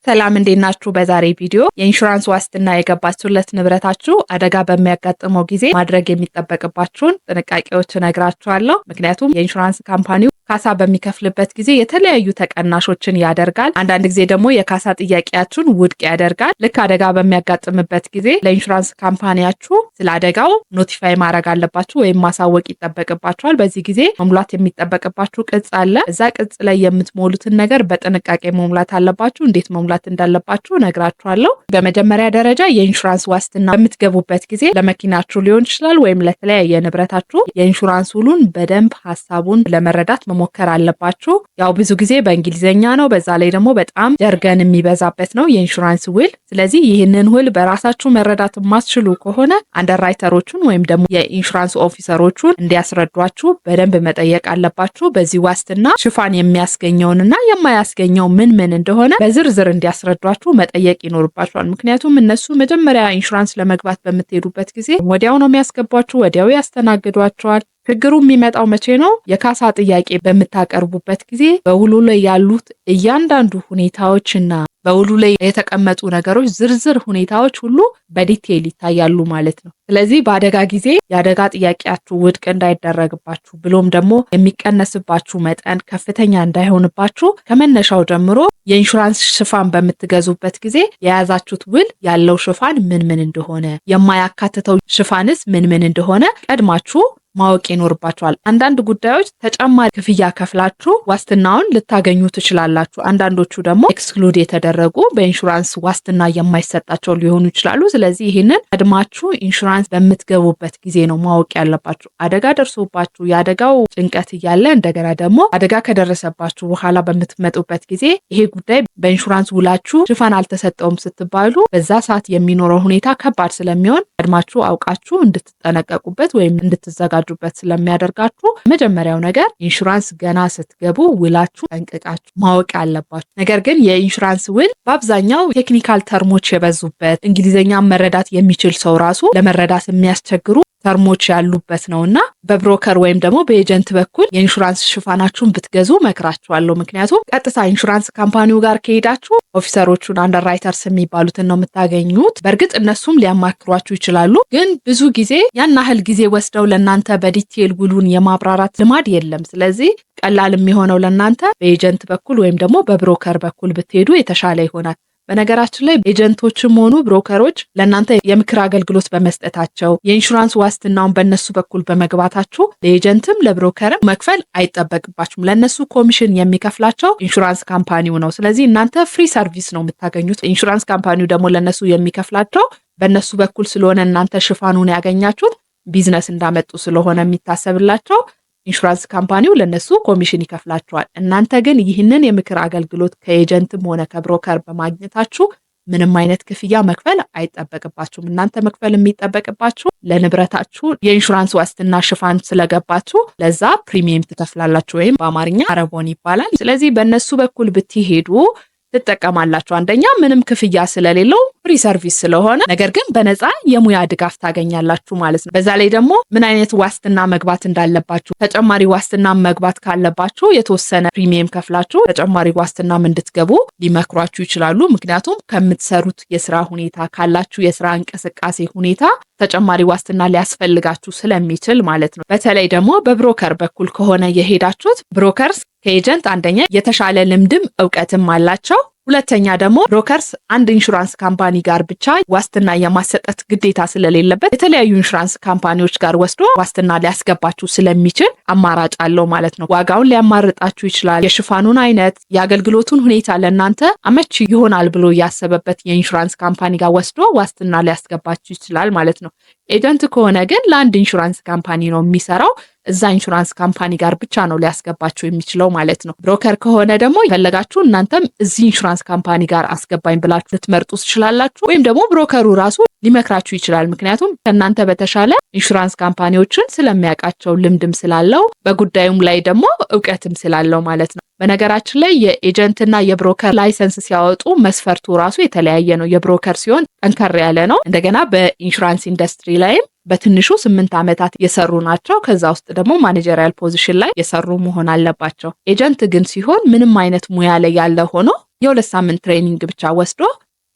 ሰላም እንዴት ናችሁ? በዛሬ ቪዲዮ የኢንሹራንስ ዋስትና የገባችሁለት ንብረታችሁ አደጋ በሚያጋጥመው ጊዜ ማድረግ የሚጠበቅባችሁን ጥንቃቄዎች እነግራችኋለሁ። ምክንያቱም የኢንሹራንስ ካምፓኒው ካሳ በሚከፍልበት ጊዜ የተለያዩ ተቀናሾችን ያደርጋል። አንዳንድ ጊዜ ደግሞ የካሳ ጥያቄያችሁን ውድቅ ያደርጋል። ልክ አደጋ በሚያጋጥምበት ጊዜ ለኢንሹራንስ ካምፓኒያችሁ ስለ አደጋው ኖቲፋይ ማድረግ አለባችሁ ወይም ማሳወቅ ይጠበቅባችኋል። በዚህ ጊዜ መሙላት የሚጠበቅባችሁ ቅጽ አለ። እዛ ቅጽ ላይ የምትሞሉትን ነገር በጥንቃቄ መሙላት አለባችሁ። እንዴት መሙላት እንዳለባችሁ እነግራችኋለሁ። በመጀመሪያ ደረጃ የኢንሹራንስ ዋስትና በምትገቡበት ጊዜ ለመኪናችሁ ሊሆን ይችላል ወይም ለተለያየ ንብረታችሁ የኢንሹራንስ ውሉን በደንብ ሐሳቡን ለመረዳት መሞከር አለባችሁ። ያው ብዙ ጊዜ በእንግሊዘኛ ነው፣ በዛ ላይ ደግሞ በጣም ጀርገን የሚበዛበት ነው የኢንሹራንስ ውል። ስለዚህ ይህንን ውል በራሳችሁ መረዳት የማትችሉ ከሆነ አንደርራይተሮቹን ወይም ደግሞ የኢንሹራንስ ኦፊሰሮቹን እንዲያስረዷችሁ በደንብ መጠየቅ አለባችሁ። በዚህ ዋስትና ሽፋን የሚያስገኘውንና የማያስገኘው ምን እንደሆነ በዝርዝር እንዲያስረዷችሁ መጠየቅ ይኖርባችኋል። ምክንያቱም እነሱ መጀመሪያ ኢንሹራንስ ለመግባት በምትሄዱበት ጊዜ ወዲያው ነው የሚያስገቧችሁ፣ ወዲያው ያስተናግዷቸዋል። ችግሩ የሚመጣው መቼ ነው? የካሳ ጥያቄ በምታቀርቡበት ጊዜ በውሉ ላይ ያሉት እያንዳንዱ ሁኔታዎችና በውሉ ላይ የተቀመጡ ነገሮች ዝርዝር ሁኔታዎች ሁሉ በዲቴይል ይታያሉ ማለት ነው። ስለዚህ በአደጋ ጊዜ የአደጋ ጥያቄያችሁ ውድቅ እንዳይደረግባችሁ ብሎም ደግሞ የሚቀነስባችሁ መጠን ከፍተኛ እንዳይሆንባችሁ ከመነሻው ጀምሮ የኢንሹራንስ ሽፋን በምትገዙበት ጊዜ የያዛችሁት ውል ያለው ሽፋን ምን እንደሆነ፣ የማያካትተው ሽፋንስ ምን እንደሆነ ቀድማችሁ ማወቅ ይኖርባችኋል። አንዳንድ ጉዳዮች ተጨማሪ ክፍያ ከፍላችሁ ዋስትናውን ልታገኙ ትችላላችሁ። አንዳንዶቹ ደግሞ ኤክስክሉድ የተደረጉ በኢንሹራንስ ዋስትና የማይሰጣቸው ሊሆኑ ይችላሉ። ስለዚህ ይህንን ቀድማችሁ ኢንሹራንስ በምትገቡበት ጊዜ ነው ማወቅ ያለባችሁ። አደጋ ደርሶባችሁ የአደጋው ጭንቀት እያለ እንደገና ደግሞ አደጋ ከደረሰባችሁ በኋላ በምትመጡበት ጊዜ ይሄ ጉዳይ በኢንሹራንስ ውላችሁ ሽፋን አልተሰጠውም ስትባሉ በዛ ሰዓት የሚኖረው ሁኔታ ከባድ ስለሚሆን ቀድማችሁ አውቃችሁ እንድትጠነቀቁበት ወይም እንድትዘጋጁ ስለሚያደርጋችሁ መጀመሪያው ነገር ኢንሹራንስ ገና ስትገቡ ውላችሁ ጠንቅቃችሁ ማወቅ አለባችሁ። ነገር ግን የኢንሹራንስ ውል በአብዛኛው ቴክኒካል ተርሞች የበዙበት እንግሊዘኛ መረዳት የሚችል ሰው ራሱ ለመረዳት የሚያስቸግሩ ተርሞች ያሉበት ነውና በብሮከር ወይም ደግሞ በኤጀንት በኩል የኢንሹራንስ ሽፋናችሁን ብትገዙ መክራችኋለሁ። ምክንያቱም ቀጥታ ኢንሹራንስ ካምፓኒው ጋር ከሄዳችሁ ኦፊሰሮቹን አንደርራይተርስ የሚባሉትን ነው የምታገኙት። በእርግጥ እነሱም ሊያማክሯችሁ ይችላሉ፣ ግን ብዙ ጊዜ ያን ያህል ጊዜ ወስደው ለእናንተ በዲቴል ውሉን የማብራራት ልማድ የለም። ስለዚህ ቀላል የሚሆነው ለእናንተ በኤጀንት በኩል ወይም ደግሞ በብሮከር በኩል ብትሄዱ የተሻለ ይሆናል። በነገራችን ላይ ኤጀንቶችም ሆኑ ብሮከሮች ለእናንተ የምክር አገልግሎት በመስጠታቸው የኢንሹራንስ ዋስትናውን በእነሱ በኩል በመግባታችሁ ለኤጀንትም ለብሮከርም መክፈል አይጠበቅባችሁም። ለእነሱ ኮሚሽን የሚከፍላቸው ኢንሹራንስ ካምፓኒው ነው። ስለዚህ እናንተ ፍሪ ሰርቪስ ነው የምታገኙት። ኢንሹራንስ ካምፓኒው ደግሞ ለእነሱ የሚከፍላቸው በእነሱ በኩል ስለሆነ እናንተ ሽፋኑን ያገኛችሁት ቢዝነስ እንዳመጡ ስለሆነ የሚታሰብላቸው ኢንሹራንስ ካምፓኒው ለነሱ ኮሚሽን ይከፍላቸዋል። እናንተ ግን ይህንን የምክር አገልግሎት ከኤጀንትም ሆነ ከብሮከር በማግኘታችሁ ምንም አይነት ክፍያ መክፈል አይጠበቅባችሁም። እናንተ መክፈል የሚጠበቅባችሁ ለንብረታችሁ የኢንሹራንስ ዋስትና ሽፋን ስለገባችሁ ለዛ ፕሪሚየም ትከፍላላችሁ፣ ወይም በአማርኛ አረቦን ይባላል። ስለዚህ በእነሱ በኩል ብትሄዱ ትጠቀማላችሁ። አንደኛ ምንም ክፍያ ስለሌለው ፍሪ ሰርቪስ ስለሆነ፣ ነገር ግን በነፃ የሙያ ድጋፍ ታገኛላችሁ ማለት ነው። በዛ ላይ ደግሞ ምን አይነት ዋስትና መግባት እንዳለባችሁ፣ ተጨማሪ ዋስትና መግባት ካለባችሁ የተወሰነ ፕሪሚየም ከፍላችሁ ተጨማሪ ዋስትናም እንድትገቡ ሊመክሯችሁ ይችላሉ። ምክንያቱም ከምትሰሩት የስራ ሁኔታ ካላችሁ የስራ እንቅስቃሴ ሁኔታ ተጨማሪ ዋስትና ሊያስፈልጋችሁ ስለሚችል ማለት ነው። በተለይ ደግሞ በብሮከር በኩል ከሆነ የሄዳችሁት ብሮከርስ ከኤጀንት አንደኛ የተሻለ ልምድም እውቀትም አላቸው። ሁለተኛ ደግሞ ብሮከርስ አንድ ኢንሹራንስ ካምፓኒ ጋር ብቻ ዋስትና የማሰጠት ግዴታ ስለሌለበት የተለያዩ ኢንሹራንስ ካምፓኒዎች ጋር ወስዶ ዋስትና ሊያስገባችሁ ስለሚችል አማራጭ አለው ማለት ነው። ዋጋውን ሊያማርጣችሁ ይችላል። የሽፋኑን አይነት፣ የአገልግሎቱን ሁኔታ ለእናንተ አመቺ ይሆናል ብሎ ያሰበበት የኢንሹራንስ ካምፓኒ ጋር ወስዶ ዋስትና ሊያስገባችሁ ይችላል ማለት ነው። ኤጀንት ከሆነ ግን ለአንድ ኢንሹራንስ ካምፓኒ ነው የሚሰራው። እዛ ኢንሹራንስ ካምፓኒ ጋር ብቻ ነው ሊያስገባችሁ የሚችለው ማለት ነው። ብሮከር ከሆነ ደግሞ የፈለጋችሁ እናንተም እዚህ ኢንሹራንስ ካምፓኒ ጋር አስገባኝ ብላችሁ ልትመርጡ ትችላላችሁ፣ ወይም ደግሞ ብሮከሩ ራሱ ሊመክራችሁ ይችላል። ምክንያቱም ከእናንተ በተሻለ ኢንሹራንስ ካምፓኒዎችን ስለሚያውቃቸው ልምድም ስላለው በጉዳዩም ላይ ደግሞ እውቀትም ስላለው ማለት ነው። በነገራችን ላይ የኤጀንትና የብሮከር ላይሰንስ ሲያወጡ መስፈርቱ ራሱ የተለያየ ነው። የብሮከር ሲሆን ጠንከር ያለ ነው። እንደገና በኢንሹራንስ ኢንዱስትሪ ላይም በትንሹ 8 ዓመታት የሰሩ ናቸው። ከዛ ውስጥ ደግሞ ማኔጀሪያል ፖዚሽን ላይ የሰሩ መሆን አለባቸው። ኤጀንት ግን ሲሆን ምንም አይነት ሙያ ላይ ያለ ሆኖ የ2 ሳምንት ትሬኒንግ ብቻ ወስዶ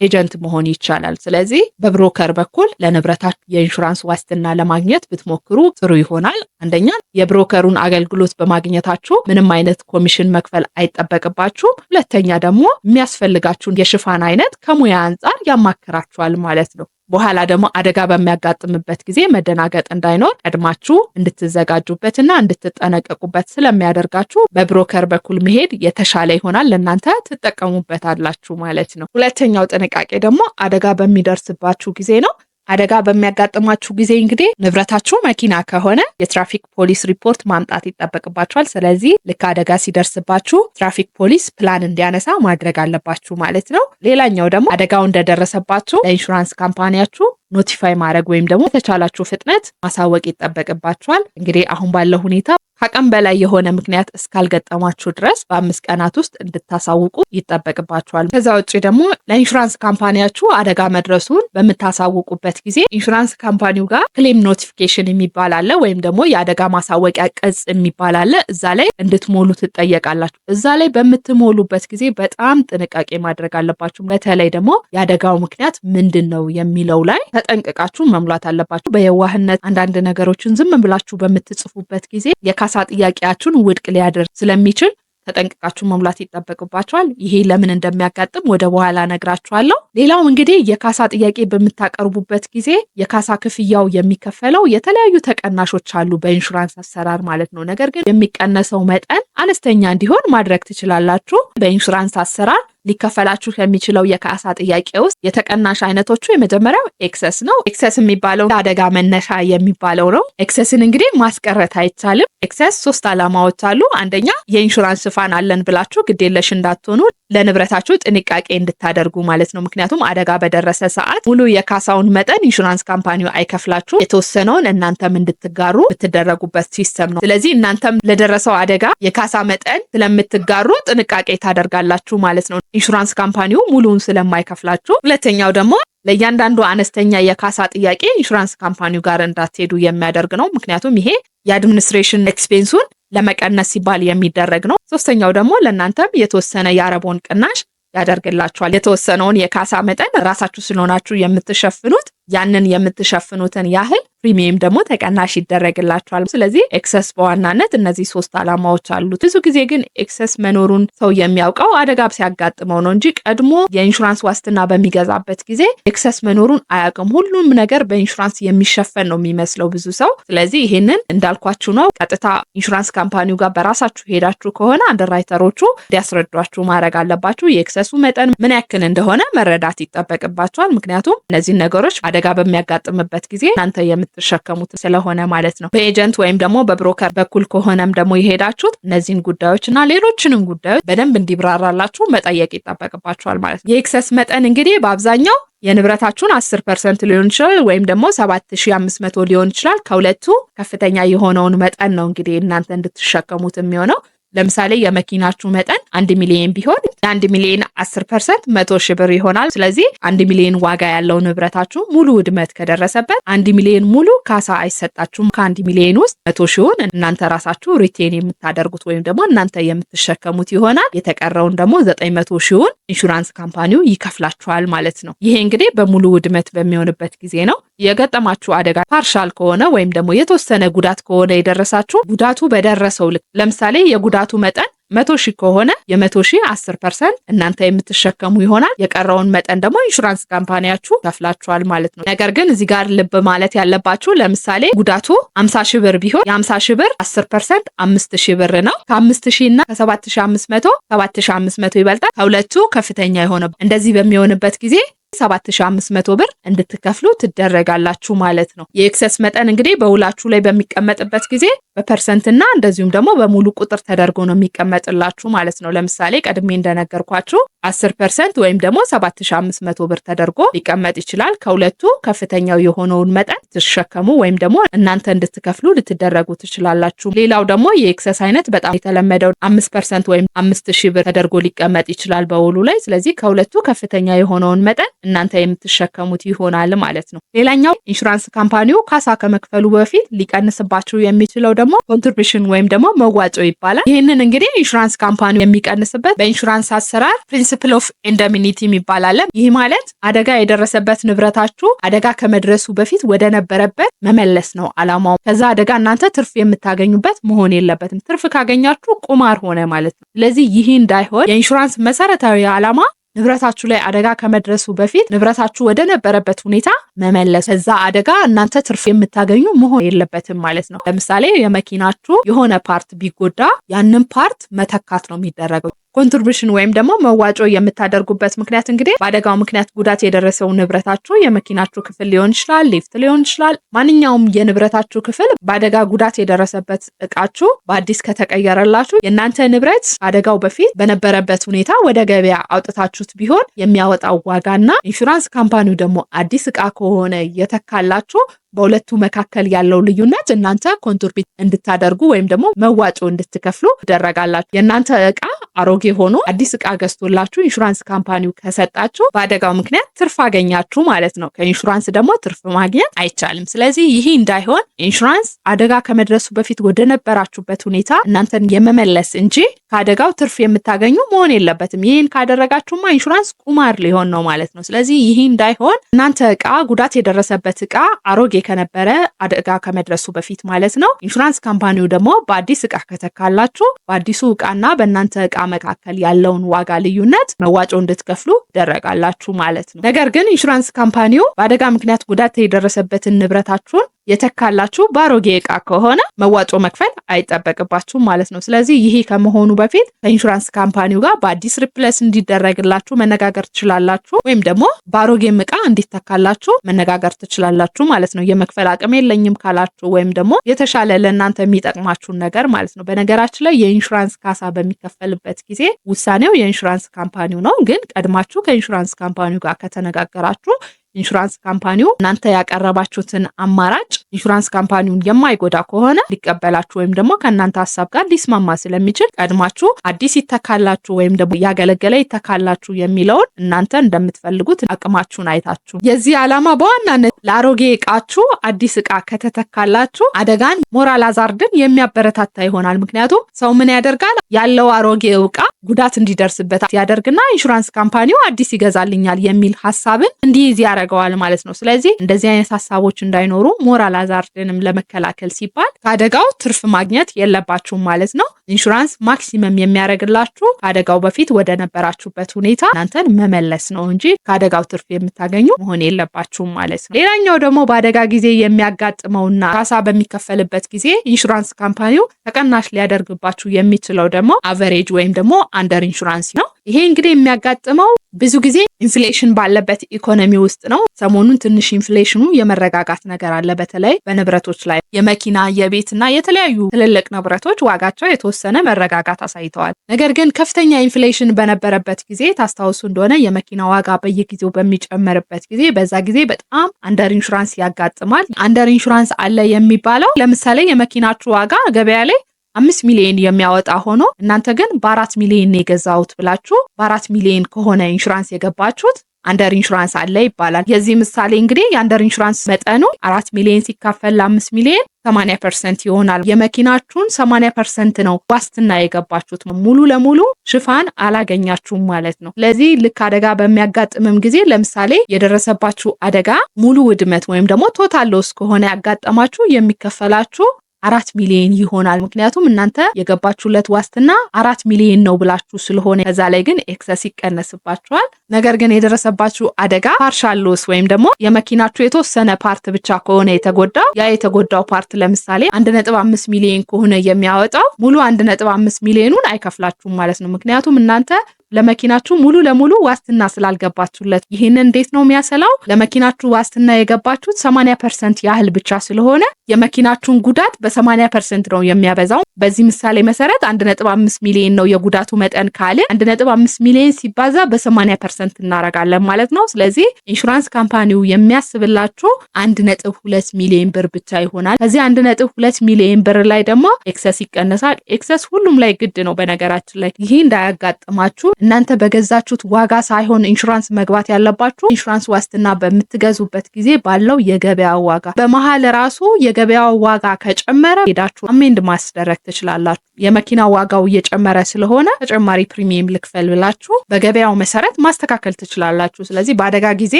ኤጀንት መሆን ይቻላል። ስለዚህ በብሮከር በኩል ለንብረታችሁ የኢንሹራንስ ዋስትና ለማግኘት ብትሞክሩ ጥሩ ይሆናል። አንደኛ የብሮከሩን አገልግሎት በማግኘታችሁ ምንም አይነት ኮሚሽን መክፈል አይጠበቅባችሁም። ሁለተኛ ደግሞ የሚያስፈልጋችሁን የሽፋን አይነት ከሙያ አንጻር ያማክራችኋል ማለት ነው። በኋላ ደግሞ አደጋ በሚያጋጥምበት ጊዜ መደናገጥ እንዳይኖር ቀድማችሁ እንድትዘጋጁበትና እንድትጠነቀቁበት ስለሚያደርጋችሁ በብሮከር በኩል መሄድ የተሻለ ይሆናል። ለእናንተ ትጠቀሙበታላችሁ ማለት ነው። ሁለተኛው ጥንቃቄ ደግሞ አደጋ በሚደርስባችሁ ጊዜ ነው። አደጋ በሚያጋጥማችሁ ጊዜ እንግዲህ ንብረታችሁ መኪና ከሆነ የትራፊክ ፖሊስ ሪፖርት ማምጣት ይጠበቅባችኋል። ስለዚህ ልክ አደጋ ሲደርስባችሁ ትራፊክ ፖሊስ ፕላን እንዲያነሳ ማድረግ አለባችሁ ማለት ነው። ሌላኛው ደግሞ አደጋው እንደደረሰባችሁ ለኢንሹራንስ ካምፓኒያችሁ ኖቲፋይ ማድረግ ወይም ደግሞ የተቻላችሁ ፍጥነት ማሳወቅ ይጠበቅባችኋል። እንግዲህ አሁን ባለው ሁኔታ ከቀን በላይ የሆነ ምክንያት እስካልገጠማችሁ ድረስ በ5 ቀናት ውስጥ እንድታሳውቁ ይጠበቅባችኋል። ከዛ ውጭ ደግሞ ለኢንሹራንስ ካምፓኒያችሁ አደጋ መድረሱን በምታሳውቁበት ጊዜ ኢንሹራንስ ካምፓኒው ጋር ክሌም ኖቲፊኬሽን የሚባል አለ፣ ወይም ደግሞ የአደጋ ማሳወቂያ ቅጽ የሚባል አለ። እዛ ላይ እንድትሞሉ ትጠየቃላችሁ። እዛ ላይ በምትሞሉበት ጊዜ በጣም ጥንቃቄ ማድረግ አለባችሁ። በተለይ ደግሞ የአደጋው ምክንያት ምንድን ነው የሚለው ላይ ተጠንቅቃችሁ መሙላት አለባችሁ። በየዋህነት አንዳንድ ነገሮችን ዝም ብላችሁ በምትጽፉበት ጊዜ የካሳ ጥያቄያችሁን ውድቅ ሊያደርግ ስለሚችል ተጠንቅቃችሁ መሙላት ይጠበቅባችኋል። ይሄ ለምን እንደሚያጋጥም ወደ በኋላ ነግራችኋለሁ። ሌላው እንግዲህ የካሳ ጥያቄ በምታቀርቡበት ጊዜ የካሳ ክፍያው የሚከፈለው የተለያዩ ተቀናሾች አሉ በኢንሹራንስ አሰራር ማለት ነው። ነገር ግን የሚቀነሰው መጠን አነስተኛ እንዲሆን ማድረግ ትችላላችሁ። በኢንሹራንስ አሰራር ሊከፈላችሁ ከሚችለው የካሳ ጥያቄ ውስጥ የተቀናሽ አይነቶቹ የመጀመሪያው ኤክሰስ ነው። ኤክሰስ የሚባለው አደጋ መነሻ የሚባለው ነው። ኤክሰስን እንግዲህ ማስቀረት አይቻልም። ኤክሰስ 3 ዓላማዎች አሉ። አንደኛ የኢንሹራንስ ሽፋን አለን ብላችሁ ግዴለሽ እንዳትሆኑ ለንብረታችሁ ጥንቃቄ እንድታደርጉ ማለት ነው። ምክንያቱም አደጋ በደረሰ ሰዓት ሙሉ የካሳውን መጠን ኢንሹራንስ ካምፓኒው አይከፍላችሁ፣ የተወሰነውን እናንተም እንድትጋሩ የምትደረጉበት ሲስተም ነው። ስለዚህ እናንተም ለደረሰው አደጋ የካሳ መጠን ስለምትጋሩ ጥንቃቄ ታደርጋላችሁ ማለት ነው። ኢንሹራንስ ካምፓኒው ሙሉውን ስለማይከፍላችሁ። ሁለተኛው ደግሞ ለእያንዳንዱ አነስተኛ የካሳ ጥያቄ ኢንሹራንስ ካምፓኒው ጋር እንዳትሄዱ የሚያደርግ ነው። ምክንያቱም ይሄ የአድሚኒስትሬሽን ኤክስፔንሱን ለመቀነስ ሲባል የሚደረግ ነው። ሶስተኛው ደግሞ ለእናንተም የተወሰነ የአረቦን ቅናሽ ያደርግላችኋል። የተወሰነውን የካሳ መጠን ራሳችሁ ስለሆናችሁ የምትሸፍኑት ያንን የምትሸፍኑትን ያህል ፕሪሚየም ደግሞ ተቀናሽ ይደረግላችኋል። ስለዚህ ኤክሰስ በዋናነት እነዚህ 3 ዓላማዎች አሉት። ብዙ ጊዜ ግን ኤክሰስ መኖሩን ሰው የሚያውቀው አደጋ ሲያጋጥመው ነው እንጂ ቀድሞ የኢንሹራንስ ዋስትና በሚገዛበት ጊዜ ኤክሰስ መኖሩን አያውቅም። ሁሉም ነገር በኢንሹራንስ የሚሸፈን ነው የሚመስለው ብዙ ሰው። ስለዚህ ይሄንን እንዳልኳችሁ ነው። ቀጥታ ኢንሹራንስ ካምፓኒው ጋር በራሳችሁ ሄዳችሁ ከሆነ አንደርራይተሮቹ እንዲያስረዷችሁ ማድረግ አለባችሁ። የኤክሰሱ መጠን ምን ያክል እንደሆነ መረዳት ይጠበቅባችኋል። ምክንያቱም እነዚህ ነገሮች አደጋ በሚያጋጥምበት ጊዜ እናንተ የምትሸከሙት ስለሆነ ማለት ነው። በኤጀንት ወይም ደግሞ በብሮከር በኩል ከሆነም ደግሞ የሄዳችሁት እነዚህን ጉዳዮች እና ሌሎችንም ጉዳዮች በደንብ እንዲብራራላችሁ መጠየቅ ይጠበቅባችኋል ማለት ነው። የኤክሰስ መጠን እንግዲህ በአብዛኛው የንብረታችሁን 10% ሊሆን ይችላል ወይም ደግሞ 7500 ሊሆን ይችላል። ከሁለቱ ከፍተኛ የሆነውን መጠን ነው እንግዲህ እናንተ እንድትሸከሙት የሚሆነው። ለምሳሌ የመኪናችሁ መጠን 1 ሚሊዮን ቢሆን የ1 ሚሊዮን 10% 100 ሺህ ብር ይሆናል። ስለዚህ 1 ሚሊዮን ዋጋ ያለው ንብረታችሁ ሙሉ ውድመት ከደረሰበት 1 ሚሊዮን ሙሉ ካሳ አይሰጣችሁም። ከ1 ሚሊዮን ውስጥ 100 ሺውን እናንተ ራሳችሁ ሪቴን የምታደርጉት ወይም ደግሞ እናንተ የምትሸከሙት ይሆናል። የተቀረውን ደግሞ 900 ሺውን ኢንሹራንስ ካምፓኒው ይከፍላችኋል ማለት ነው። ይሄ እንግዲህ በሙሉ ውድመት በሚሆንበት ጊዜ ነው። የገጠማችሁ አደጋ ፓርሻል ከሆነ ወይም ደግሞ የተወሰነ ጉዳት ከሆነ የደረሳችሁ ጉዳቱ በደረሰው ልክ ለምሳሌ የጉዳቱ መጠን 100 ሺህ ከሆነ የ100 ሺህ 10% እናንተ የምትሸከሙ ይሆናል። የቀረውን መጠን ደግሞ ኢንሹራንስ ካምፓኒያችሁ ከፍላችኋል ማለት ነው። ነገር ግን እዚህ ጋር ልብ ማለት ያለባችሁ ለምሳሌ ጉዳቱ 50 ሺህ ብር ቢሆን የ50 ሺህ ብር 10% 5 ሺህ ብር ነው። ከ5 ሺህ እና ከ7500 7500 ይበልጣል። ከሁለቱ ከፍተኛ የሆነ እንደዚህ በሚሆንበት ጊዜ 7500 ብር እንድትከፍሉ ትደረጋላችሁ ማለት ነው። የኤክሰስ መጠን እንግዲህ በውላችሁ ላይ በሚቀመጥበት ጊዜ በፐርሰንትና እንደዚሁም ደግሞ በሙሉ ቁጥር ተደርጎ ነው የሚቀመጥላችሁ ማለት ነው። ለምሳሌ ቀድሜ እንደነገርኳችሁ 10% ወይም ደግሞ 7500 ብር ተደርጎ ሊቀመጥ ይችላል። ከሁለቱ ከፍተኛው የሆነውን መጠን ትሸከሙ ወይም ደግሞ እናንተ እንድትከፍሉ ልትደረጉ ትችላላችሁ። ሌላው ደግሞ የኤክሰስ አይነት በጣም የተለመደው 5% ወይም 5000 ብር ተደርጎ ሊቀመጥ ይችላል በውሉ ላይ። ስለዚህ ከሁለቱ ከፍተኛ የሆነውን መጠን እናንተ የምትሸከሙት ይሆናል ማለት ነው። ሌላኛው ኢንሹራንስ ካምፓኒው ካሳ ከመክፈሉ በፊት ሊቀንስባችሁ የሚችለው ደግሞ ኮንትሪቢሽን ወይም ደግሞ መዋጮ ይባላል። ይህንን እንግዲህ ኢንሹራንስ ካምፓኒው የሚቀንስበት በኢንሹራንስ አሰራር ፕሪንሲፕል ኦፍ ኢንደሚኒቲ ይባላል። ይህ ማለት አደጋ የደረሰበት ንብረታችሁ አደጋ ከመድረሱ በፊት ወደ ነበረበት መመለስ ነው አላማው። ከዛ አደጋ እናንተ ትርፍ የምታገኙበት መሆን የለበትም። ትርፍ ካገኛችሁ ቁማር ሆነ ማለት ነው። ስለዚህ ይህ እንዳይሆን የኢንሹራንስ መሰረታዊ አላማ ንብረታችሁ ላይ አደጋ ከመድረሱ በፊት ንብረታችሁ ወደ ነበረበት ሁኔታ መመለስ፣ ከዛ አደጋ እናንተ ትርፍ የምታገኙ መሆን የለበትም ማለት ነው። ለምሳሌ የመኪናችሁ የሆነ ፓርት ቢጎዳ ያንን ፓርት መተካት ነው የሚደረገው። ኮንትሪቢሽን ወይም ደግሞ መዋጮ የምታደርጉበት ምክንያት እንግዲህ በአደጋው ምክንያት ጉዳት የደረሰው ንብረታችሁ የመኪናችሁ ክፍል ሊሆን ይችላል፣ ሊፍት ሊሆን ይችላል። ማንኛውም የንብረታችሁ ክፍል በአደጋ ጉዳት የደረሰበት እቃችሁ በአዲስ ከተቀየረላችሁ የእናንተ ንብረት አደጋው በፊት በነበረበት ሁኔታ ወደ ገበያ አውጥታችሁት ቢሆን የሚያወጣው ዋጋና ኢንሹራንስ ካምፓኒው ደግሞ አዲስ እቃ ከሆነ የተካላችሁ በሁለቱ መካከል ያለው ልዩነት እናንተ ኮንትሪቢዩት እንድታደርጉ ወይም ደግሞ መዋጮ እንድትከፍሉ ይደረጋላችሁ። የእናንተ እቃ አሮጌ ሆኖ አዲስ እቃ ገዝቶላችሁ ኢንሹራንስ ካምፓኒው ከሰጣችሁ በአደጋው ምክንያት ትርፍ አገኛችሁ ማለት ነው። ከኢንሹራንስ ደግሞ ትርፍ ማግኘት አይቻልም። ስለዚህ ይህ እንዳይሆን ኢንሹራንስ አደጋ ከመድረሱ በፊት ወደ ነበራችሁበት ሁኔታ እናንተን የመመለስ እንጂ ከአደጋው ትርፍ የምታገኙ መሆን የለበትም። ይህን ካደረጋችሁማ ኢንሹራንስ ቁማር ሊሆን ነው ማለት ነው። ስለዚህ ይህ እንዳይሆን እናንተ እቃ ጉዳት የደረሰበት እቃ አሮጌ ከነበረ አደጋ ከመድረሱ በፊት ማለት ነው ኢንሹራንስ ካምፓኒው ደግሞ በአዲስ እቃ ከተካላችሁ በአዲሱ እቃና በእናንተ እቃ መካከል ያለውን ዋጋ ልዩነት መዋጮ እንድትከፍሉ ይደረጋላችሁ ማለት ነው። ነገር ግን ኢንሹራንስ ካምፓኒው በአደጋ ምክንያት ጉዳት የደረሰበትን ንብረታችሁን የተካላችሁ በአሮጌ እቃ ከሆነ መዋጮ መክፈል አይጠበቅባችሁም ማለት ነው። ስለዚህ ይሄ ከመሆኑ በፊት ከኢንሹራንስ ካምፓኒው ጋር በአዲስ ሪፕሌስ እንዲደረግላችሁ መነጋገር ትችላላችሁ፣ ወይም ደግሞ በአሮጌም እቃ እንዲተካላችሁ መነጋገር ትችላላችሁ ማለት ነው። የመክፈል አቅም የለኝም ካላችሁ ወይም ደግሞ የተሻለ ለእናንተ የሚጠቅማችሁን ነገር ማለት ነው። በነገራችን ላይ የኢንሹራንስ ካሳ በሚከፈልበት ጊዜ ውሳኔው የኢንሹራንስ ካምፓኒው ነው። ግን ቀድማችሁ ከኢንሹራንስ ካምፓኒው ጋር ከተነጋገራችሁ ኢንሹራንስ ካምፓኒው እናንተ ያቀረባችሁትን አማራጭ ኢንሹራንስ ካምፓኒውን የማይጎዳ ከሆነ ሊቀበላችሁ ወይም ደግሞ ከእናንተ ሀሳብ ጋር ሊስማማ ስለሚችል ቀድማችሁ አዲስ ይተካላችሁ ወይም ደግሞ ያገለገለ ይተካላችሁ የሚለውን እናንተ እንደምትፈልጉት አቅማችሁን አይታችሁ። የዚህ ዓላማ በዋናነት ለአሮጌ እቃችሁ አዲስ እቃ ከተተካላችሁ አደጋን ሞራል አዛርድን የሚያበረታታ ይሆናል። ምክንያቱም ሰው ምን ያደርጋል? ያለው አሮጌ እቃ ጉዳት እንዲደርስበት ያደርግና ኢንሹራንስ ካምፓኒው አዲስ ይገዛልኛል የሚል ሀሳብን እንዲይዝ ያደርገዋል ማለት ነው። ስለዚህ እንደዚህ አይነት ሀሳቦች እንዳይኖሩ ሞራል አዛርድንም ለመከላከል ሲባል ከአደጋው ትርፍ ማግኘት የለባችሁም ማለት ነው። ኢንሹራንስ ማክሲመም የሚያደርግላችሁ ከአደጋው በፊት ወደ ነበራችሁበት ሁኔታ እናንተን መመለስ ነው እንጂ ከአደጋው ትርፍ የምታገኙ መሆን የለባችሁም ማለት ነው። ሌላኛው ደግሞ በአደጋ ጊዜ የሚያጋጥመውና ካሳ በሚከፈልበት ጊዜ ኢንሹራንስ ካምፓኒው ተቀናሽ ሊያደርግባችሁ የሚችለው ደግሞ አቨሬጅ ወይም ደግሞ አንደር ኢንሹራንስ ነው። ይሄ እንግዲህ የሚያጋጥመው ብዙ ጊዜ ኢንፍሌሽን ባለበት ኢኮኖሚ ውስጥ ነው። ሰሞኑን ትንሽ ኢንፍሌሽኑ የመረጋጋት ነገር አለ። በተለይ በንብረቶች ላይ የመኪና የቤትና የተለያዩ ትልልቅ ንብረቶች ዋጋቸው የተወሰነ መረጋጋት አሳይተዋል። ነገር ግን ከፍተኛ ኢንፍሌሽን በነበረበት ጊዜ ታስታውሱ እንደሆነ የመኪና ዋጋ በየጊዜው በሚጨመርበት ጊዜ በዛ ጊዜ በጣም አንደር ኢንሹራንስ ያጋጥማል። አንደር ኢንሹራንስ አለ የሚባለው ለምሳሌ የመኪናችሁ ዋጋ ገበያ ላይ 5 ሚሊዮን የሚያወጣ ሆኖ እናንተ ግን በ4 ሚሊዮን የገዛሁት ብላችሁ በ4 ሚሊዮን ከሆነ ኢንሹራንስ የገባችሁት አንደር ኢንሹራንስ አለ ይባላል። የዚህ ምሳሌ እንግዲህ የአንደር ኢንሹራንስ መጠኑ 4 ሚሊዮን ሲካፈል ለ5 ሚሊዮን 80% ይሆናል። የመኪናችሁን 80% ነው ዋስትና የገባችሁት፣ ሙሉ ለሙሉ ሽፋን አላገኛችሁም ማለት ነው። ለዚህ ልክ አደጋ በሚያጋጥምም ጊዜ ለምሳሌ የደረሰባችሁ አደጋ ሙሉ ውድመት ወይም ደግሞ ቶታል ሎስ ከሆነ ያጋጠማችሁ የሚከፈላችሁ 4 ሚሊዮን ይሆናል። ምክንያቱም እናንተ የገባችሁለት ዋስትና 4 ሚሊዮን ነው ብላችሁ ስለሆነ ከዛ ላይ ግን ኤክሰስ ይቀነስባችኋል። ነገር ግን የደረሰባችሁ አደጋ ፓርሻል ሎስ ወይም ደግሞ የመኪናችሁ የተወሰነ ፓርት ብቻ ከሆነ የተጎዳው ያ የተጎዳው ፓርት ለምሳሌ 1.5 ሚሊዮን ከሆነ የሚያወጣው ሙሉ 1.5 ሚሊዮኑን አይከፍላችሁም ማለት ነው። ምክንያቱም እናንተ ለመኪናችሁ ሙሉ ለሙሉ ዋስትና ስላልገባችሁለት። ይህንን እንዴት ነው የሚያሰላው? ለመኪናችሁ ዋስትና የገባችሁት 80% ያህል ብቻ ስለሆነ የመኪናችሁን ጉዳት በ80% ነው የሚያበዛው። በዚህ ምሳሌ መሰረት 1.5 ሚሊዮን ነው የጉዳቱ መጠን ካለ 1.5 ሚሊዮን ሲባዛ በ80% እናረጋለን ማለት ነው። ስለዚህ ኢንሹራንስ ካምፓኒው የሚያስብላችሁ 1.2 ሚሊዮን ብር ብቻ ይሆናል። ከዚህ 1.2 ሚሊዮን ብር ላይ ደግሞ ኤክሰስ ይቀነሳል። ኤክሰስ ሁሉም ላይ ግድ ነው በነገራችን ላይ። ይሄ እንዳያጋጥማችሁ እናንተ በገዛችሁት ዋጋ ሳይሆን ኢንሹራንስ መግባት ያለባችሁ ኢንሹራንስ ዋስትና በምትገዙበት ጊዜ ባለው የገበያ ዋጋ። በመሃል ራሱ የገበያ ዋጋ ከጨመረ ሄዳችሁ አሜንድ ማስደረግ ትችላላችሁ። የመኪና ዋጋው እየጨመረ ስለሆነ ተጨማሪ ፕሪሚየም ልክፈል ብላችሁ በገበያው መሰረት ማስተካከል ትችላላችሁ። ስለዚህ በአደጋ ጊዜ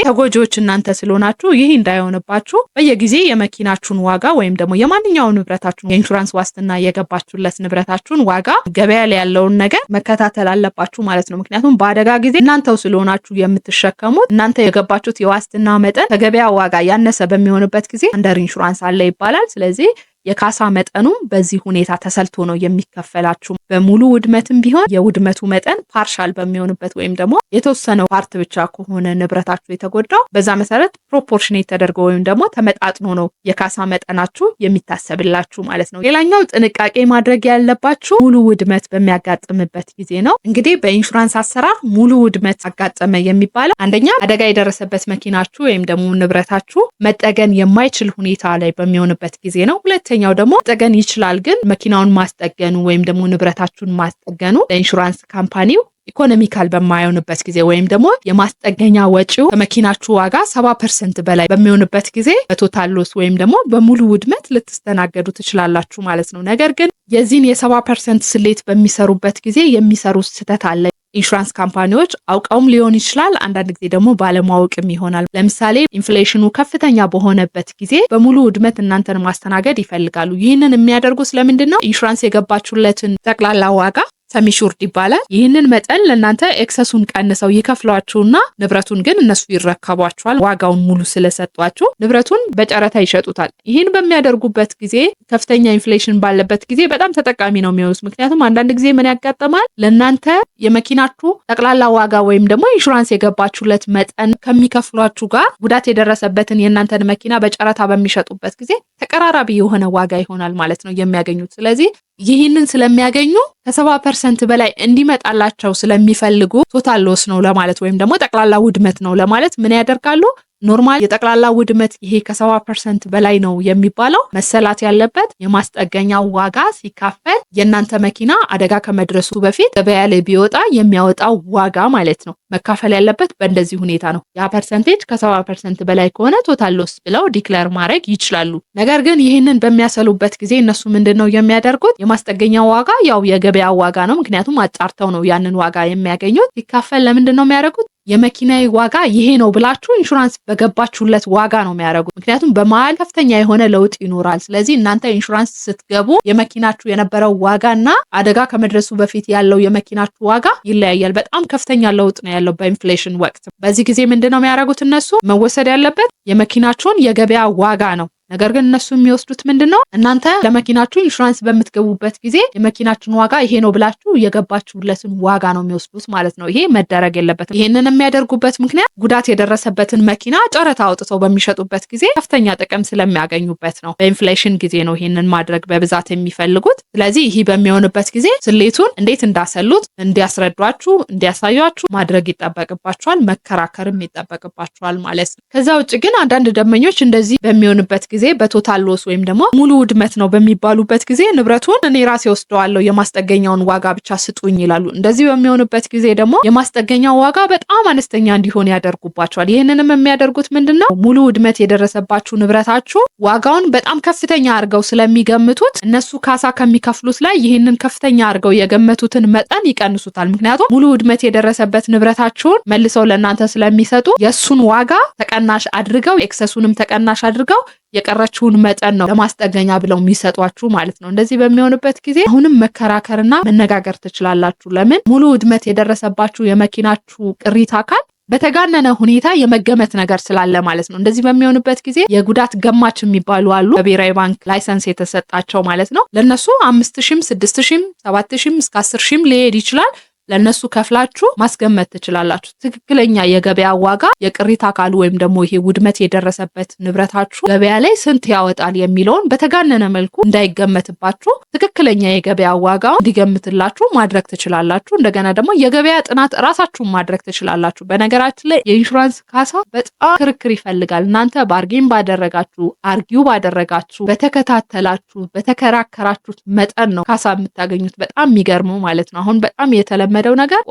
ተጎጂዎች እናንተ ስለሆናችሁ ይህ እንዳይሆንባችሁ በየጊዜ የመኪናችሁን ዋጋ ወይም ደግሞ የማንኛውም ንብረታችሁን የኢንሹራንስ ዋስትና የገባችሁለት ንብረታችሁን ዋጋ ገበያ ላይ ያለውን ነገር መከታተል አለባችሁ ማለት ነው። ምክንያቱም በአደጋ ጊዜ እናንተው ስለሆናችሁ የምትሸከሙት እናንተ የገባችሁት የዋስትና መጠን ከገበያ ዋጋ ያነሰ በሚሆንበት ጊዜ አንደር ኢንሹራንስ አለ ይባላል። ስለዚህ የካሳ መጠኑም በዚህ ሁኔታ ተሰልቶ ነው የሚከፈላችሁ። በሙሉ ውድመትም ቢሆን የውድመቱ መጠን ፓርሻል በሚሆንበት ወይም ደግሞ የተወሰነው ፓርት ብቻ ከሆነ ንብረታችሁ የተጎዳው በዛ መሰረት ፕሮፖርሽኔት ተደርጎ ወይም ደግሞ ተመጣጥኖ ነው የካሳ መጠናችሁ የሚታሰብላችሁ ማለት ነው። ሌላኛው ጥንቃቄ ማድረግ ያለባችሁ ሙሉ ውድመት በሚያጋጥምበት ጊዜ ነው። እንግዲህ በኢንሹራንስ አሰራር ሙሉ ውድመት አጋጠመ የሚባለው አንደኛ አደጋ የደረሰበት መኪናችሁ ወይም ደግሞ ንብረታችሁ መጠገን የማይችል ሁኔታ ላይ በሚሆንበት ጊዜ ነው። ሁለተኛው ደግሞ መጠገን ይችላል፣ ግን መኪናውን ማስጠገኑ ወይም ደግሞ ንብረታችሁን ማስጠገኑ ለኢንሹራንስ ካምፓኒው ኢኮኖሚካል በማይሆንበት ጊዜ ወይም ደግሞ የማስጠገኛ ወጪው ከመኪናችሁ ዋጋ 70% በላይ በሚሆንበት ጊዜ በቶታል ሎስ ወይም ደግሞ በሙሉ ውድመት ልትስተናገዱ ትችላላችሁ ማለት ነው። ነገር ግን የዚህን የ70% ስሌት በሚሰሩበት ጊዜ የሚሰሩት ስህተት አለ። ኢንሹራንስ ካምፓኒዎች አውቀውም ሊሆን ይችላል፣ አንዳንድ ጊዜ ደግሞ ባለማወቅም ይሆናል። ለምሳሌ ኢንፍሌሽኑ ከፍተኛ በሆነበት ጊዜ በሙሉ ውድመት እናንተን ማስተናገድ ይፈልጋሉ። ይህንን የሚያደርጉ ስለምንድን ነው? ኢንሹራንስ የገባችሁለትን ጠቅላላ ዋጋ ሰሚሹርድ ይባላል። ይህንን መጠን ለእናንተ ኤክሰሱን ቀንሰው ይከፍሏችሁና ንብረቱን ግን እነሱ ይረከቧችኋል። ዋጋውን ሙሉ ስለሰጧችሁ ንብረቱን በጨረታ ይሸጡታል። ይህን በሚያደርጉበት ጊዜ ከፍተኛ ኢንፍሌሽን ባለበት ጊዜ በጣም ተጠቃሚ ነው የሚሆኑት። ምክንያቱም አንዳንድ ጊዜ ምን ያጋጥማል? ለእናንተ የመኪናችሁ ጠቅላላ ዋጋ ወይም ደግሞ ኢንሹራንስ የገባችሁለት መጠን ከሚከፍሏችሁ ጋር ጉዳት የደረሰበትን የእናንተን መኪና በጨረታ በሚሸጡበት ጊዜ ተቀራራቢ የሆነ ዋጋ ይሆናል ማለት ነው የሚያገኙት። ስለዚህ ይህንን ስለሚያገኙ ከ70% በላይ እንዲመጣላቸው ስለሚፈልጉ ቶታል ሎስ ነው ለማለት ወይም ደግሞ ጠቅላላ ውድመት ነው ለማለት ምን ያደርጋሉ? ኖርማል የጠቅላላ ውድመት ይሄ ከ70% በላይ ነው የሚባለው መሰላት ያለበት የማስጠገኛው ዋጋ ሲካፈል የእናንተ መኪና አደጋ ከመድረሱ በፊት ገበያ ላይ ቢወጣ የሚያወጣው ዋጋ ማለት ነው። መካፈል ያለበት በእንደዚህ ሁኔታ ነው። ያ ፐርሰንቴጅ ከ70% በላይ ከሆነ ቶታል ሎስ ብለው ዲክለር ማድረግ ይችላሉ። ነገር ግን ይህንን በሚያሰሉበት ጊዜ እነሱ ምንድን ነው የሚያደርጉት? የማስጠገኛው ዋጋ ያው የገበያ ዋጋ ነው። ምክንያቱም አጣርተው ነው ያንን ዋጋ የሚያገኙት። ሲካፈል ለምንድን ነው የሚያደርጉት? የመኪናዊ ዋጋ ይሄ ነው ብላችሁ ኢንሹራንስ በገባችሁለት ዋጋ ነው የሚያደርጉት። ምክንያቱም በመሃል ከፍተኛ የሆነ ለውጥ ይኖራል። ስለዚህ እናንተ ኢንሹራንስ ስትገቡ የመኪናችሁ የነበረው ዋጋና አደጋ ከመድረሱ በፊት ያለው የመኪናችሁ ዋጋ ይለያያል። በጣም ከፍተኛ ለውጥ ነው ያለው በኢንፍሌሽን ወቅት። በዚህ ጊዜ ምንድነው የሚያደርጉት? እነሱ መወሰድ ያለበት የመኪናችሁን የገበያ ዋጋ ነው። ነገር ግን እነሱ የሚወስዱት ምንድነው? እናንተ ለመኪናችሁ ኢንሹራንስ በምትገቡበት ጊዜ የመኪናችን ዋጋ ይሄ ነው ብላችሁ የገባችሁለትን ዋጋ ነው የሚወስዱት ማለት ነው። ይሄ መደረግ የለበትም። ይሄንን የሚያደርጉበት ምክንያት ጉዳት የደረሰበትን መኪና ጨረታ አውጥተው በሚሸጡበት ጊዜ ከፍተኛ ጥቅም ስለሚያገኙበት ነው። በኢንፍሌሽን ጊዜ ነው ይሄንን ማድረግ በብዛት የሚፈልጉት። ስለዚህ ይሄ በሚሆንበት ጊዜ ስሌቱን እንዴት እንዳሰሉት እንዲያስረዷችሁ፣ እንዲያሳያችሁ ማድረግ ይጠበቅባችኋል። መከራከርም ይጠበቅባችኋል ማለት ነው። ከዛ ውጭ ግን አንዳንድ ደንበኞች እንደዚህ በሚሆንበት ጊዜ በቶታል ሎስ ወይም ደግሞ ሙሉ ውድመት ነው በሚባሉበት ጊዜ ንብረቱን እኔ ራሴ ወስደዋለሁ የማስጠገኛውን ዋጋ ብቻ ስጡኝ ይላሉ። እንደዚህ በሚሆንበት ጊዜ ደግሞ የማስጠገኛው ዋጋ በጣም አነስተኛ እንዲሆን ያደርጉባቸዋል። ይህንንም የሚያደርጉት ምንድነው? ሙሉ ውድመት የደረሰባችሁ ንብረታችሁ ዋጋውን በጣም ከፍተኛ አድርገው ስለሚገምቱት እነሱ ካሳ ከሚከፍሉት ላይ ይህንን ከፍተኛ አድርገው የገመቱትን መጠን ይቀንሱታል። ምክንያቱም ሙሉ ውድመት የደረሰበት ንብረታችሁን መልሰው ለእናንተ ስለሚሰጡ የእሱን ዋጋ ተቀናሽ አድርገው ኤክሰሱንም ተቀናሽ አድርገው የቀረችውን መጠን ነው ለማስጠገኛ ብለው የሚሰጧችሁ ማለት ነው። እንደዚህ በሚሆንበት ጊዜ አሁንም መከራከርና መነጋገር ትችላላችሁ። ለምን? ሙሉ ውድመት የደረሰባችሁ የመኪናችሁ ቅሪተ አካል በተጋነነ ሁኔታ የመገመት ነገር ስላለ ማለት ነው። እንደዚህ በሚሆንበት ጊዜ የጉዳት ገማች የሚባሉ አሉ፣ በብሔራዊ ባንክ ላይሰንስ የተሰጣቸው ማለት ነው። ለነሱ 5,000፣ 6,000፣ 7,000 እስከ 10,000 ሊሄድ ይችላል። ለነሱ ከፍላችሁ ማስገመት ትችላላችሁ። ትክክለኛ የገበያ ዋጋ የቅሪተ አካሉ ወይም ደግሞ ይሄ ውድመት የደረሰበት ንብረታችሁ ገበያ ላይ ስንት ያወጣል የሚለውን በተጋነነ መልኩ እንዳይገመትባችሁ ትክክለኛ የገበያ ዋጋው እንዲገምትላችሁ ማድረግ ትችላላችሁ። እንደገና ደግሞ የገበያ ጥናት ራሳችሁን ማድረግ ትችላላችሁ። በነገራችን ላይ የኢንሹራንስ ካሳ በጣም ክርክር ይፈልጋል። እናንተ ባርጌን ባደረጋችሁ፣ አርጊው ባደረጋችሁ፣ በተከታተላችሁ፣ በተከራከራችሁት መጠን ነው ካሳ የምታገኙት። በጣም የሚገርመው ማለት ነው። አሁን በጣም የተለመደ የተለመደው ነገር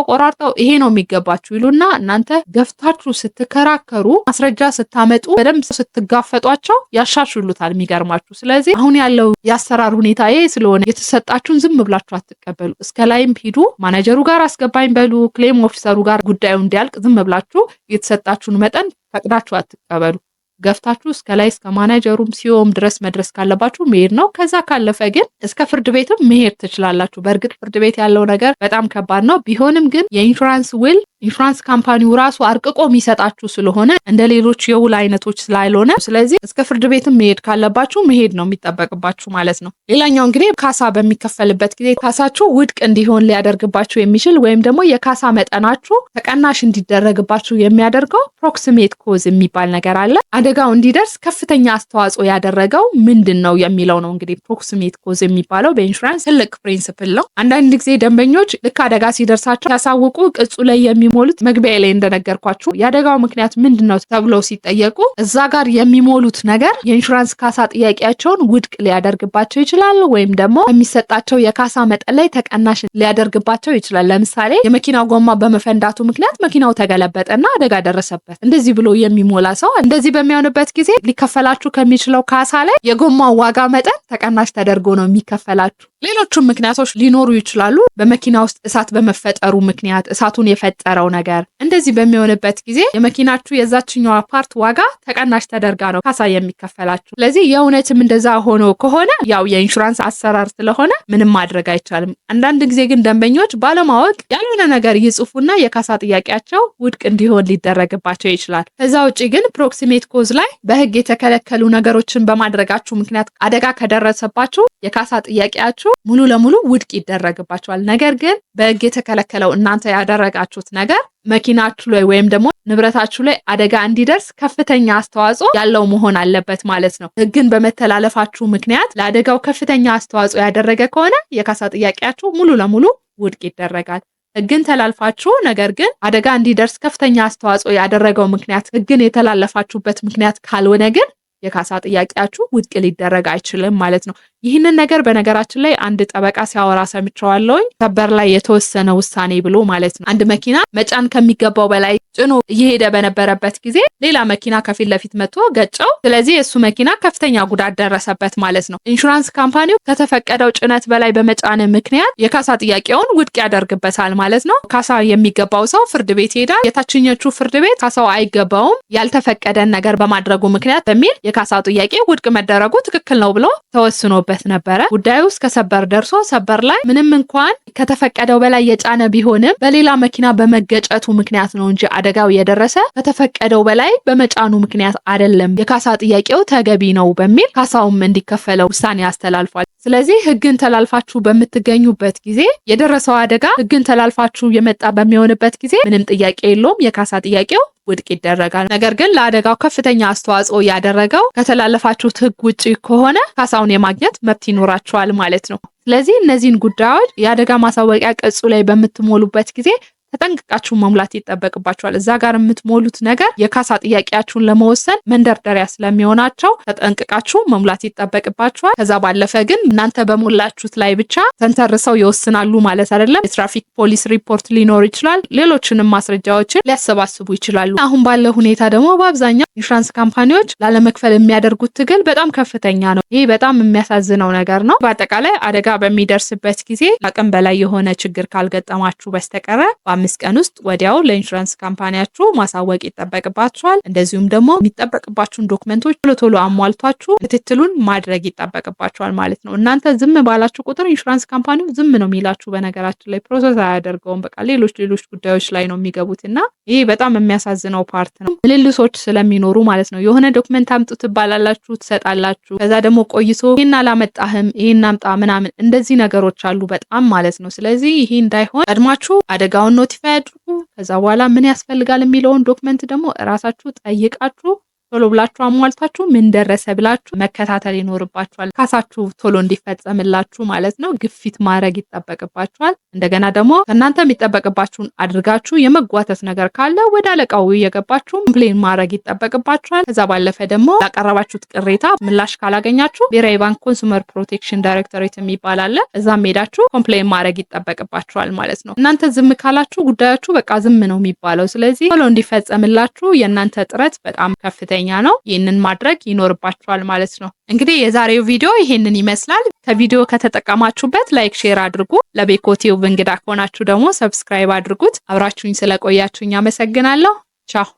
ቆራርጠው ይሄ ነው የሚገባችሁ ይሉና እናንተ ገፍታችሁ ስትከራከሩ ማስረጃ ስታመጡ በደንብ ስትጋፈጧቸው ያሻሽሉታል የሚገርማችሁ። ስለዚህ አሁን ያለው የአሰራር ሁኔታ ይሄ ስለሆነ የተሰጣችሁን ዝም ብላችሁ አትቀበሉ። እስከ ላይም ሂዱ፣ ማናጀሩ ጋር አስገባኝ በሉ፣ ክሌም ኦፊሰሩ ጋር ጉዳዩ እንዲያልቅ ዝም ብላችሁ የተሰጣችሁን መጠን ፈቅዳችሁ አትቀበሉ። ገፍታችሁ እስከ ላይ እስከ ማናጀሩም ሲኦም ድረስ መድረስ ካለባችሁ መሄድ ነው። ከዛ ካለፈ ግን እስከ ፍርድ ቤትም መሄድ ትችላላችሁ። በእርግጥ ፍርድ ቤት ያለው ነገር በጣም ከባድ ነው። ቢሆንም ግን የኢንሹራንስ ውል ኢንሹራንስ ካምፓኒው ራሱ አርቅቆ የሚሰጣችሁ ስለሆነ እንደ ሌሎች የውል አይነቶች ስላልሆነ ስለዚህ እስከ ፍርድ ቤትም መሄድ ካለባችሁ መሄድ ነው የሚጠበቅባችሁ ማለት ነው። ሌላኛው እንግዲህ ካሳ በሚከፈልበት ጊዜ ካሳችሁ ውድቅ እንዲሆን ሊያደርግባችሁ የሚችል ወይም ደግሞ የካሳ መጠናችሁ ተቀናሽ እንዲደረግባችሁ የሚያደርገው ፕሮክሲሜት ኮዝ የሚባል ነገር አለ። አደጋው እንዲደርስ ከፍተኛ አስተዋጽኦ ያደረገው ምንድን ነው የሚለው ነው። እንግዲህ ፕሮክሲሜት ኮዝ የሚባለው በኢንሹራንስ ትልቅ ፕሪንሲፕል ነው። አንዳንድ ጊዜ ደንበኞች ልክ አደጋ ሲደርሳቸው ያሳውቁ ቅጹ ላይ የሚሞሉት መግቢያ ላይ እንደነገርኳችሁ የአደጋው ምክንያት ምንድነው ተብለው ሲጠየቁ እዛ ጋር የሚሞሉት ነገር የኢንሹራንስ ካሳ ጥያቄያቸውን ውድቅ ሊያደርግባቸው ይችላል ወይም ደግሞ የሚሰጣቸው የካሳ መጠን ላይ ተቀናሽ ሊያደርግባቸው ይችላል። ለምሳሌ የመኪናው ጎማ በመፈንዳቱ ምክንያት መኪናው ተገለበጠና አደጋ ደረሰበት እንደዚህ ብሎ የሚሞላ ሰው እንደዚህ በሚሆንበት ጊዜ ሊከፈላችሁ ከሚችለው ካሳ ላይ የጎማው ዋጋ መጠን ተቀናሽ ተደርጎ ነው የሚከፈላችሁ። ሌሎችም ምክንያቶች ሊኖሩ ይችላሉ። በመኪና ውስጥ እሳት በመፈጠሩ ምክንያት እሳቱን የፈጠረው ነገር እንደዚህ በሚሆንበት ጊዜ የመኪናችሁ የዛችኛዋ ፓርት ዋጋ ተቀናሽ ተደርጋ ነው ካሳ የሚከፈላችሁ። ስለዚህ የእውነትም እንደዛ ሆኖ ከሆነ ያው የኢንሹራንስ አሰራር ስለሆነ ምንም ማድረግ አይቻልም። አንዳንድ ጊዜ ግን ደንበኞች ባለማወቅ ያልሆነ ነገር ይጽፉና የካሳ ጥያቄያቸው ውድቅ እንዲሆን ሊደረግባቸው ይችላል። ከዛ ውጭ ግን ፕሮክሲሜት ኮዝ ላይ በህግ የተከለከሉ ነገሮችን በማድረጋችሁ ምክንያት አደጋ ከደረሰባችሁ የካሳ ጥያቄያችሁ ሙሉ ለሙሉ ውድቅ ይደረግባቸዋል። ነገር ግን በህግ የተከለከለው እናንተ ያደረጋችሁት ነገር መኪናችሁ ላይ ወይም ደግሞ ንብረታችሁ ላይ አደጋ እንዲደርስ ከፍተኛ አስተዋጽኦ ያለው መሆን አለበት ማለት ነው። ህግን በመተላለፋችሁ ምክንያት ለአደጋው ከፍተኛ አስተዋጽኦ ያደረገ ከሆነ የካሳ ጥያቄያችሁ ሙሉ ለሙሉ ውድቅ ይደረጋል። ህግን ተላልፋችሁ ነገር ግን አደጋ እንዲደርስ ከፍተኛ አስተዋጽኦ ያደረገው ምክንያት ህግን የተላለፋችሁበት ምክንያት ካልሆነ ግን የካሳ ጥያቄያችሁ ውድቅ ሊደረግ አይችልም ማለት ነው። ይህንን ነገር በነገራችን ላይ አንድ ጠበቃ ሲያወራ ሰምቼዋለሁኝ። ሰበር ላይ የተወሰነ ውሳኔ ብሎ ማለት ነው። አንድ መኪና መጫን ከሚገባው በላይ ጭኖ እየሄደ በነበረበት ጊዜ ሌላ መኪና ከፊት ለፊት መጥቶ ገጨው። ስለዚህ እሱ መኪና ከፍተኛ ጉዳት ደረሰበት ማለት ነው። ኢንሹራንስ ካምፓኒው ከተፈቀደው ጭነት በላይ በመጫን ምክንያት የካሳ ጥያቄውን ውድቅ ያደርግበታል ማለት ነው። ካሳ የሚገባው ሰው ፍርድ ቤት ይሄዳል። የታችኞቹ ፍርድ ቤት ካሳው አይገባውም ያልተፈቀደን ነገር በማድረጉ ምክንያት በሚል የካሳ ጥያቄ ውድቅ መደረጉ ትክክል ነው ብሎ ተወስኖበት ነበረ። ጉዳዩ እስከ ሰበር ደርሶ ሰበር ላይ ምንም እንኳን ከተፈቀደው በላይ የጫነ ቢሆንም በሌላ መኪና በመገጨቱ ምክንያት ነው እንጂ አደጋው የደረሰ ከተፈቀደው በላይ በመጫኑ ምክንያት አይደለም፣ የካሳ ጥያቄው ተገቢ ነው በሚል ካሳውም እንዲከፈለው ውሳኔ አስተላልፏል። ስለዚህ ህግን ተላልፋችሁ በምትገኙበት ጊዜ የደረሰው አደጋ ህግን ተላልፋችሁ የመጣ በሚሆንበት ጊዜ ምንም ጥያቄ የለውም፣ የካሳ ጥያቄው ውድቅ ይደረጋል። ነገር ግን ለአደጋው ከፍተኛ አስተዋጽኦ ያደረገው ከተላለፋችሁት ህግ ውጪ ከሆነ ካሳውን የማግኘት መብት ይኖራችኋል ማለት ነው። ስለዚህ እነዚህን ጉዳዮች የአደጋ ማሳወቂያ ቅጹ ላይ በምትሞሉበት ጊዜ ተጠንቅቃችሁ መሙላት ይጠበቅባችኋል። እዛ ጋር የምትሞሉት ነገር የካሳ ጥያቄያችሁን ለመወሰን መንደርደሪያ ስለሚሆናቸው ተጠንቅቃችሁ መሙላት ይጠበቅባችኋል። ከዛ ባለፈ ግን እናንተ በሞላችሁት ላይ ብቻ ተንተርሰው ይወስናሉ ማለት አይደለም። የትራፊክ ፖሊስ ሪፖርት ሊኖር ይችላል። ሌሎችንም ማስረጃዎችን ሊያሰባስቡ ይችላሉ። አሁን ባለው ሁኔታ ደግሞ በአብዛኛው ኢንሹራንስ ካምፓኒዎች ላለመክፈል የሚያደርጉት ትግል በጣም ከፍተኛ ነው። ይህ በጣም የሚያሳዝነው ነገር ነው። በአጠቃላይ አደጋ በሚደርስበት ጊዜ አቅም በላይ የሆነ ችግር ካልገጠማችሁ በስተቀረ 5 ቀን ውስጥ ወዲያው ለኢንሹራንስ ካምፓኒያችሁ ማሳወቅ ይጠበቅባችኋል። እንደዚሁም ደግሞ የሚጠበቅባችሁን ዶክመንቶች ቶሎ አሟልቷችሁ ክትትሉን ማድረግ ይጠበቅባችኋል ማለት ነው። እናንተ ዝም ባላችሁ ቁጥር ኢንሹራንስ ካምፓኒው ዝም ነው የሚላችሁ። በነገራችን ላይ ፕሮሰስ አያደርገውም። በቃ ሌሎች ጉዳዮች ላይ ነው የሚገቡትና ይሄ በጣም የሚያሳዝነው ፓርት ነው። ምልልሶች ስለሚኖሩ ማለት ነው። የሆነ ዶክመንት አምጡ ትባላላችሁ፣ ትሰጣላችሁ። ከዛ ደግሞ ቆይቶ ይሄን አላመጣህም ይሄን አምጣ ምናምን እንደዚህ ነገሮች አሉ በጣም ማለት ነው። ስለዚህ ይሄ እንዳይሆን ቀድማችሁ አደጋውን ኖቲፋይ አድርጉ። ከዛ በኋላ ምን ያስፈልጋል የሚለውን ዶክመንት ደግሞ እራሳችሁ ጠይቃችሁ ቶሎ ብላችሁ አሟልታችሁ ምን ደረሰ ብላችሁ መከታተል ይኖርባችኋል። ካሳችሁ ቶሎ እንዲፈጸምላችሁ ማለት ነው። ግፊት ማድረግ ይጠበቅባችኋል። እንደገና ደግሞ ከእናንተ የሚጠበቅባችሁን አድርጋችሁ የመጓተት ነገር ካለ ወደ አለቃው እየገባችሁ ኮምፕሌን ማድረግ ይጠበቅባችኋል። ከዛ ባለፈ ደግሞ ላቀረባችሁት ቅሬታ ምላሽ ካላገኛችሁ ብሔራዊ ባንክ ኮንሱመር ፕሮቴክሽን ዳይሬክቶሬት የሚባል አለ። እዛም ሄዳችሁ ኮምፕሌን ማድረግ ይጠበቅባችኋል ማለት ነው። እናንተ ዝም ካላችሁ ጉዳያችሁ በቃ ዝም ነው የሚባለው። ስለዚህ ቶሎ እንዲፈጸምላችሁ የእናንተ ጥረት በጣም ከፍተኛ ነው። ይህንን ማድረግ ይኖርባችኋል ማለት ነው። እንግዲህ የዛሬው ቪዲዮ ይሄንን ይመስላል። ከቪዲዮ ከተጠቀማችሁበት ላይክ፣ ሼር አድርጉ። ለቤኮ ቲዩብ እንግዳ ከሆናችሁ ደግሞ ሰብስክራይብ አድርጉት። አብራችሁኝ ስለቆያችሁኝ አመሰግናለሁ። ቻው